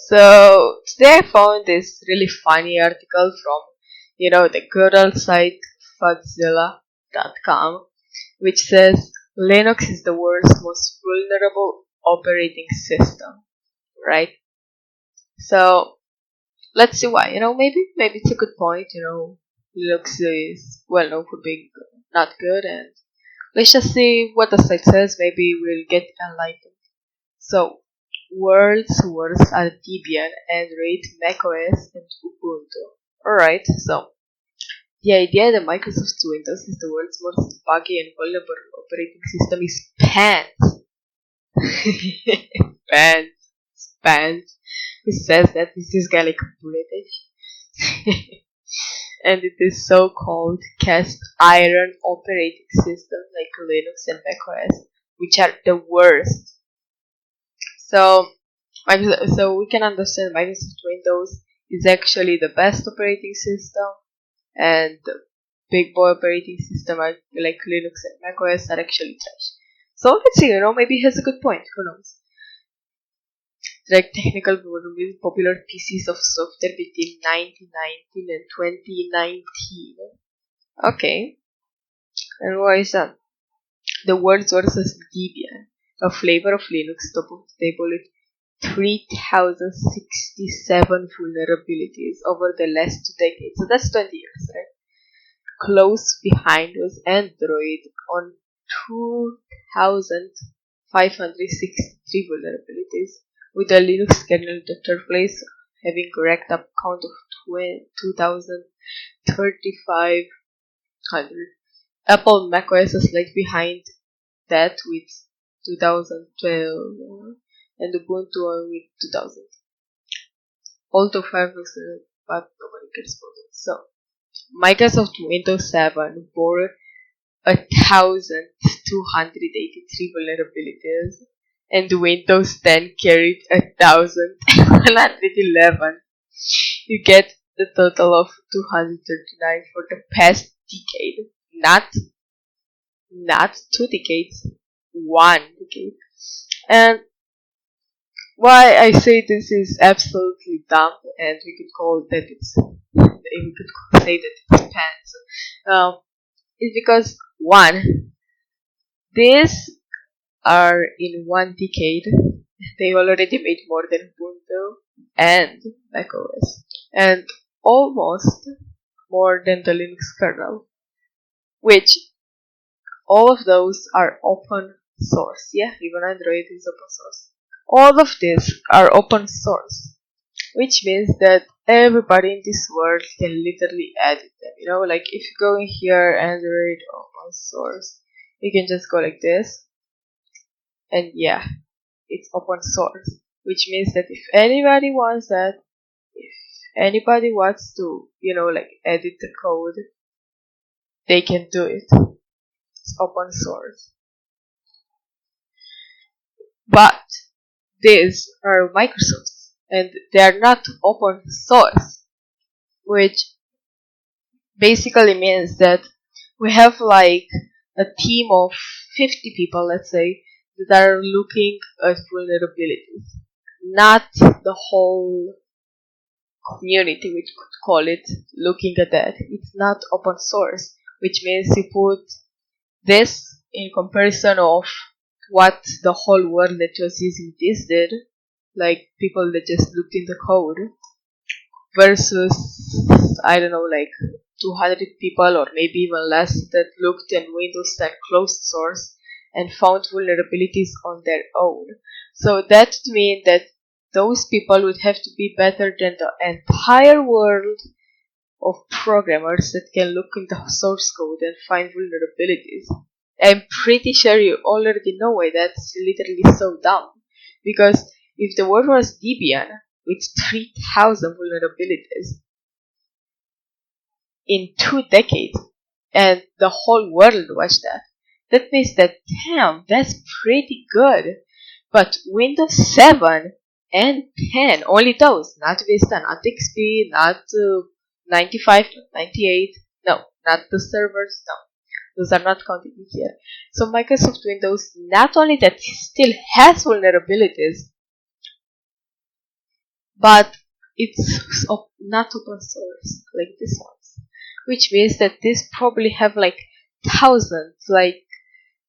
So today I found this really funny article from, the good old site fuzzilla.com, which says Linux is the world's most vulnerable operating system, right? So let's see why. Maybe it's a good point. Linux is well known for being not good, and let's just see what the site says. Maybe we'll get enlightened. So, world's worst are Debian, Android, macOS, and Ubuntu. Alright, so the idea that Microsoft Windows is the world's most buggy and vulnerable operating system is pants. Pants. Who says that? Is this guy like British? And it is so-called cast iron operating systems like Linux and macOS, which are the worst. So we can understand Microsoft Windows is actually the best operating system, and the big boy operating system like Linux and macOS are actually trash. So let's see, maybe he has a good point. Who knows? Like technical vulnerabilities, popular pieces of software between 1919 and 2019. Okay, and why is that? The world's worst is Debian, a flavor of Linux, top of the table with 3,067 vulnerabilities over the last 2 decades. So that's 20 years, right? Close behind was Android on 2,563 vulnerabilities, with a Linux kernel in the third place, having a racked up count of 2,3,500. Apple macOS is like behind that with 2012, and Ubuntu with 2000. Although Firefox, but nobody cares about it. So, Microsoft Windows 7 bore 1,283 vulnerabilities, and Windows 10 carried 1,111. You get the total of 239 for the past decade. Not 2 decades, 1 decade. And why I say this is absolutely dumb, and we could say that it's pants, is because one, these are in 1 decade. They already made more than Ubuntu and macOS, and almost more than the Linux kernel, which all of those are open source. Yeah, even Android is open source. All of these are open source, which means that everybody in this world can literally edit them. Like if you go in here, Android open source, you can just go like this, and yeah, it's open source, which means that if anybody wants to, edit the code, they can do it. It's open source. But these are Microsoft's, and they are not open source, which basically means that we have like a team of 50 people, let's say, that are looking at vulnerabilities, not the whole community, which could call it, looking at that. It's not open source, which means you put this in comparison of what the whole world that was using this did, like people that just looked in the code, versus, I don't know, like 200 people or maybe even less that looked in Windows 10 closed source and found vulnerabilities on their own. So that would mean that those people would have to be better than the entire world of programmers that can look in the source code and find vulnerabilities. I'm pretty sure you already know why that's literally so dumb. Because if the world was Debian with 3,000 vulnerabilities in 2 decades, and the whole world watched that means that, damn, that's pretty good. But Windows 7 and 10, only those, not Vista, not XP, not 95, 98, no, not the servers, no. Those are not counted in here. So Microsoft Windows, not only that it still has vulnerabilities, but it's not open source like this ones, which means that this probably have like thousands, like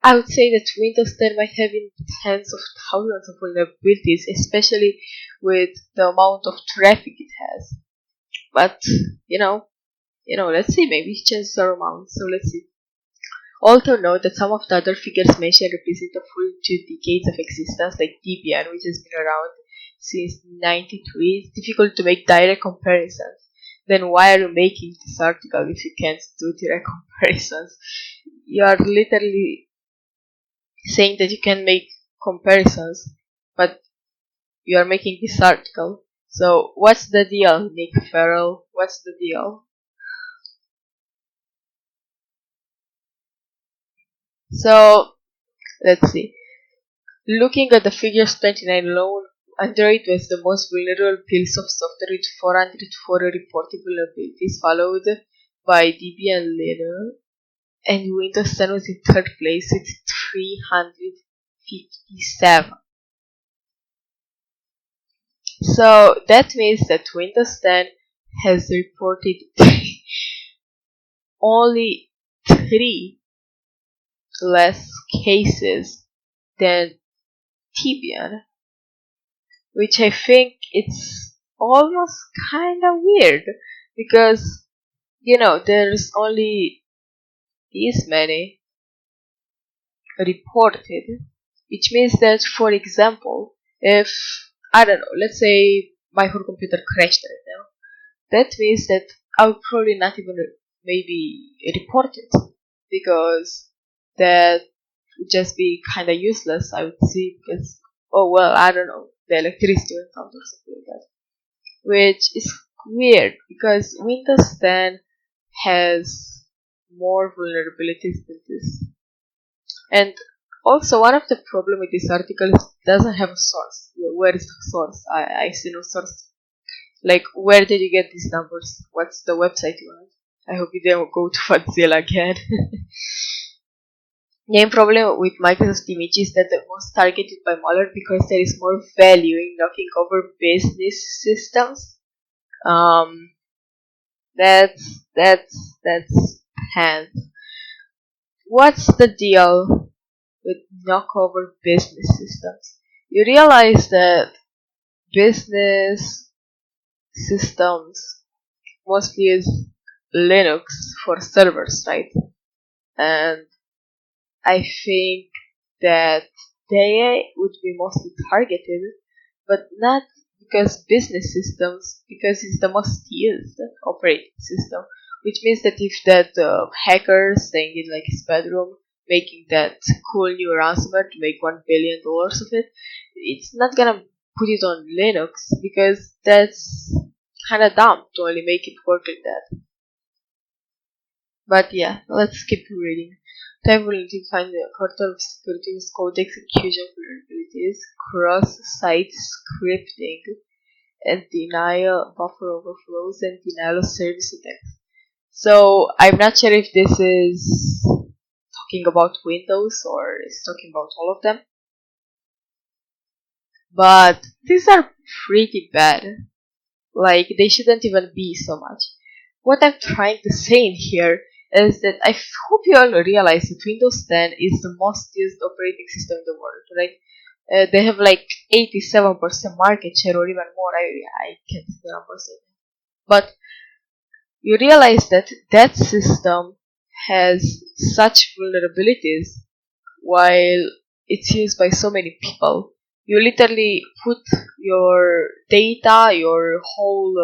I would say that Windows 10 might have in tens of thousands of vulnerabilities, especially with the amount of traffic it has. But you know, let's see, maybe changes are amount. So let's see. Also note that some of the other figures mentioned represent a full 2 decades of existence, like Debian, which has been around since 93. It's difficult to make direct comparisons. Then why are you making this article if you can't do direct comparisons? You are literally saying that you can make comparisons, but you are making this article. So what's the deal, Nick Farrell? What's the deal? So let's see. Looking at the figures 29 alone, Android was the most vulnerable piece of software with 404 reported vulnerabilities, followed by Debian later, and Windows 10 was in third place with 357. So that means that Windows 10 has reported only 3 less cases than Debian, which I think it's almost kind of weird because there's only these many reported, which means that, for example, if I don't know, let's say my whole computer crashed right now, that means that I would probably not even maybe report it because that would just be kind of useless, I would see, because oh well, I don't know, the electricity went out or something like that, which is weird because Windows 10 has more vulnerabilities than this. And also, one of the problem with this article is it doesn't have a source. Where is the source? I see no source. Like, where did you get these numbers? What's the website you want? I hope you didn't go to Mozilla again. Main problem with Microsoft Image is that they're most targeted by malware because there is more value in knocking over business systems. That's hand. What's the deal with knockover business systems? You realize that business systems mostly use Linux for servers, right? And I think that they would be mostly targeted, but not because business systems, because it's the most used operating system. Which means that if that hacker staying in like his bedroom making that cool new ransomware to make $1 billion of it, it's not gonna put it on Linux because that's kind of dumb to only make it work like that. But yeah, let's keep reading. Type will define the quarter of security with code execution vulnerabilities, cross-site scripting, and denial buffer overflows and denial of service attacks. So I'm not sure if this is talking about Windows or is talking about all of them, but these are pretty bad. Like, they shouldn't even be so much. What I'm trying to say in here is that I hope you all realize that Windows 10 is the most used operating system in the world, right? They have like 87% market share or even more. I can't see the numbers, but you realize that that system has such vulnerabilities while it's used by so many people. You literally put your data, your whole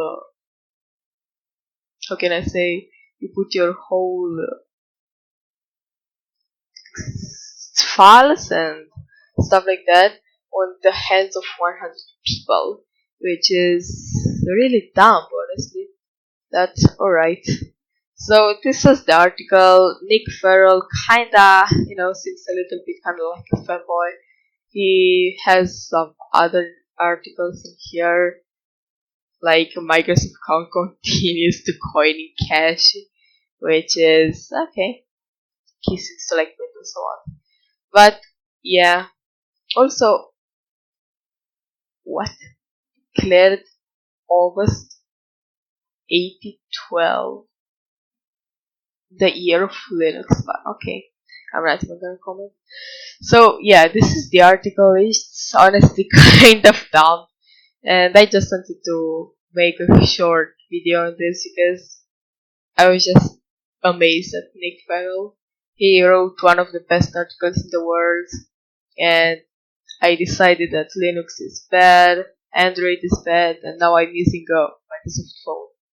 how can I say, you put your whole files and stuff like that on the hands of 100 people, which is really dumb, honestly. That's alright. So this is the article. Nick Farrell kinda, seems a little bit kinda like a fanboy. He has some other articles in here, like Microsoft account continues to coin in cash, which is okay. He seems to like Windows so on. But yeah, also what declared August 8012, the year of Linux. But okay, I'm not even gonna comment. So yeah, this is the article. It's honestly kind of dumb, and I just wanted to make a short video on this because I was just amazed at Nick Farrell. He wrote one of the best articles in the world, and I decided that Linux is bad, Android is bad, and now I'm using a Microsoft phone.